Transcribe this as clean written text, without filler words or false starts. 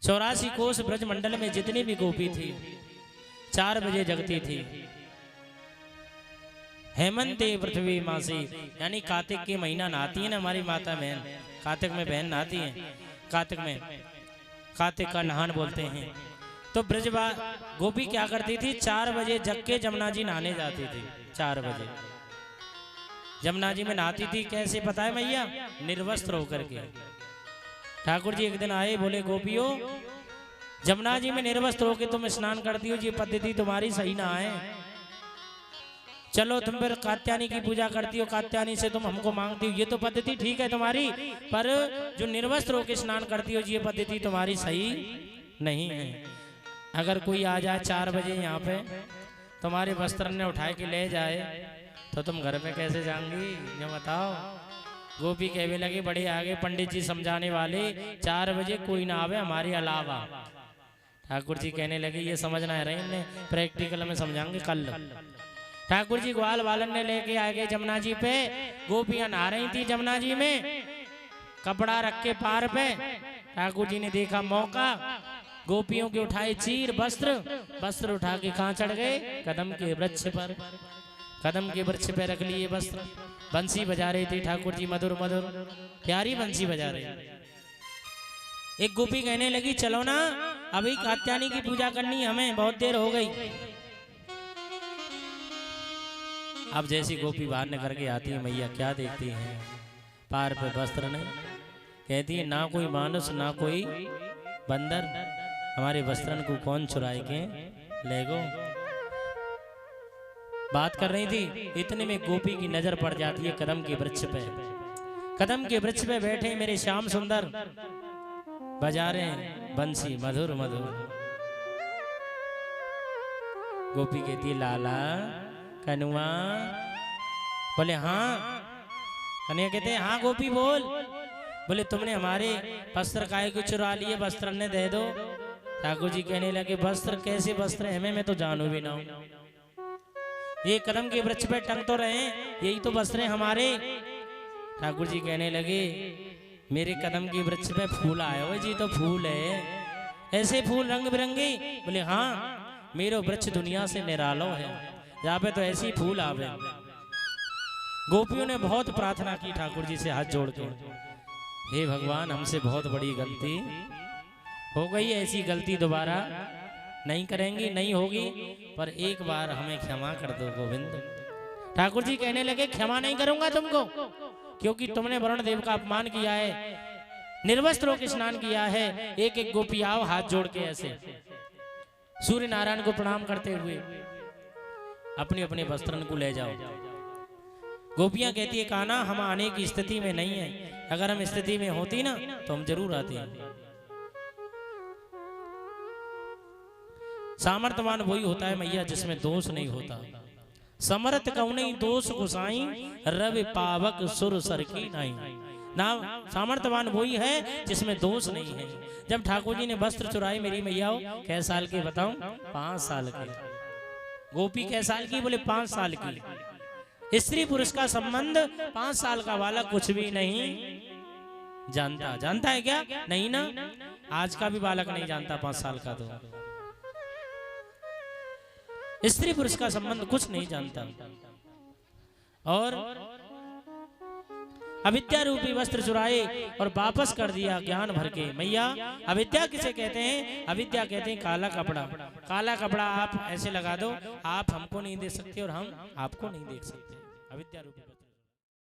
84 कोस ब्रज मंडल में जितनी भी गोपी थी 4 बजे जगती थी। हेमंते पृथ्वी मासी, यानी कार्तिक के महीना नहाती है ना हमारी माता बहन, कार्तिक में बहन नहाती है, कार्तिक में कार्तिक का नहान बोलते हैं। तो ब्रजबा गोपी क्या करती थी, 4 बजे जग के जमुना जी नहाने जाती थी। 4 बजे जमुना जी में नहाती थी। कैसे पता है मैया? निर्वस्त्र होकर के। ठाकुर जी एक दिन आए, बोले गोपियों जमुना जी में निर्वस्त्र होकर तुम स्नान करती हो, ये पद्धति तुम्हारी सही ना है। चलो तुम फिर कात्यायनी की पूजा करती हो, कात्यायनी से तुम हमको मांगती हो, ये तो पद्धति ठीक है तुम्हारी, पर जो निर्वस्त्र होकर स्नान करती हो ये पद्धति तुम्हारी सही नहीं है। अगर कोई आ जाए 4 बजे यहाँ पे, तुम्हारे वस्त्र ने उठा के ले जाए, तो तुम घर पे कैसे जाएंगी, ये बताओ। गोपी कहने लगी, बड़े आगे पंडित जी समझाने वाले, 4 बजे कोई ना आवे हमारे अलावा। ठाकुर जी कहने लगे ये समझना है रही ने, प्रैक्टिकल में समझाएंगे कल। ठाकुर जी ग्वाल वालन ने लेके आ गए जमुना जी पे। गोपियां नहा रही थी जमुना जी में, कपड़ा रख के पार पे। ठाकुर जी ने देखा मौका, गोपियों के उठाए चीर वस्त्र उठा के कहाँ चढ़ गए, कदम के वृक्ष पर। कदम के वृक्ष पे रख लिए वस्त्र। बंसी बजा रही थी ठाकुर जी, मधुर मधुर प्यारी बंसी बजा रही। एक गोपी कहने लगी चलो ना, अभी कात्यायनी की पूजा करनी हमें, बहुत देर हो गई। अब जैसी गोपी बाहर निकल के आती है मैया क्या देखती है, पार पे वस्त्र नहीं। कहती है ना कोई मानुष ना कोई बंदर, हमारे वस्त्रन को कौन चुराए के ले गो। बात कर रही थी, इतने में गोपी की नजर पड़ जाती है कदम के वृक्ष पे। कदम के वृक्ष पे बैठे मेरे श्याम सुंदर बजा रहे बंसी मधुर मधुर। गोपी कहती है लाला कनुआ। बोले हाँ। कन्हैया कहते हैं हाँ गोपी बोल। बोले तुमने हमारे वस्त्र काहे को चुरा लिए, वस्त्र ने दे दो। ठाकुर जी कहने लगे वस्त्र कैसे वस्त्र हमें, मैं तो जानू भी ना हूं। ये कदम के वृक्ष पे टंग तो रहे, यही तो वस्त्र हैं हमारे। ठाकुर जी कहने लगे मेरे कदम के वृक्ष पे फूल आए हो जी, तो फूल है, ऐसे फूल रंग बिरंगे। बोले हाँ मेरो वृक्ष दुनिया से निरालो है, यहाँ पे तो ऐसी फूल आवे। गोपियों ने बहुत प्रार्थना की ठाकुर जी से हाथ जोड़ के, हे भगवान हमसे बहुत बड़ी गलती हो गई, ऐसी गलती दोबारा नहीं करेंगी, नहीं होगी, पर एक बार हमें क्षमा कर दो गोविंद। ठाकुर जी कहने लगे क्षमा नहीं करूंगा तुमको, क्योंकि तुमने वरुण देव का अपमान किया है, निर्वस्त्रों के स्नान किया है। एक एक गोपी आओ हाथ जोड़ के ऐसे सूर्य नारायण को प्रणाम करते हुए अपने अपने वस्त्रन को ले जाओ। गोपियां कहती है कान्हा हम आने की स्थिति में नहीं है, अगर हम स्थिति में होती ना तो हम जरूर आते हैं। सामर्थ्यवान वही होता है मैया जिसमें दोष नहीं होता। समर्थ कौ नहीं दोष गुसाई, रवि पावक सुर सर की नाई। ना सामर्थ्यवान वही है जिसमें दोष नहीं है। जब ठाकुर जी ने वस्त्र चुराए मेरी मैया कै साल के बताऊं, 5 साल के। गोपी कै साल की, बोले 5 साल की। स्त्री पुरुष का संबंध 5 साल का बालक कुछ भी नहीं जानता। जानता है क्या? नहीं ना, आज का भी बालक नहीं जानता 5 साल का। तो स्त्री पुरुष का संबंध कुछ नहीं जानता। और अविद्या रूपी वस्त्र चुराए और वापस कर दिया ज्ञान भर के। मैया अविद्या किसे कहते हैं? अविद्या कहते हैं काला कपड़ा। काला कपड़ा आप ऐसे लगा दो, आप हमको नहीं देख सकते और हम आपको नहीं देख सकते। अविद्या रूपी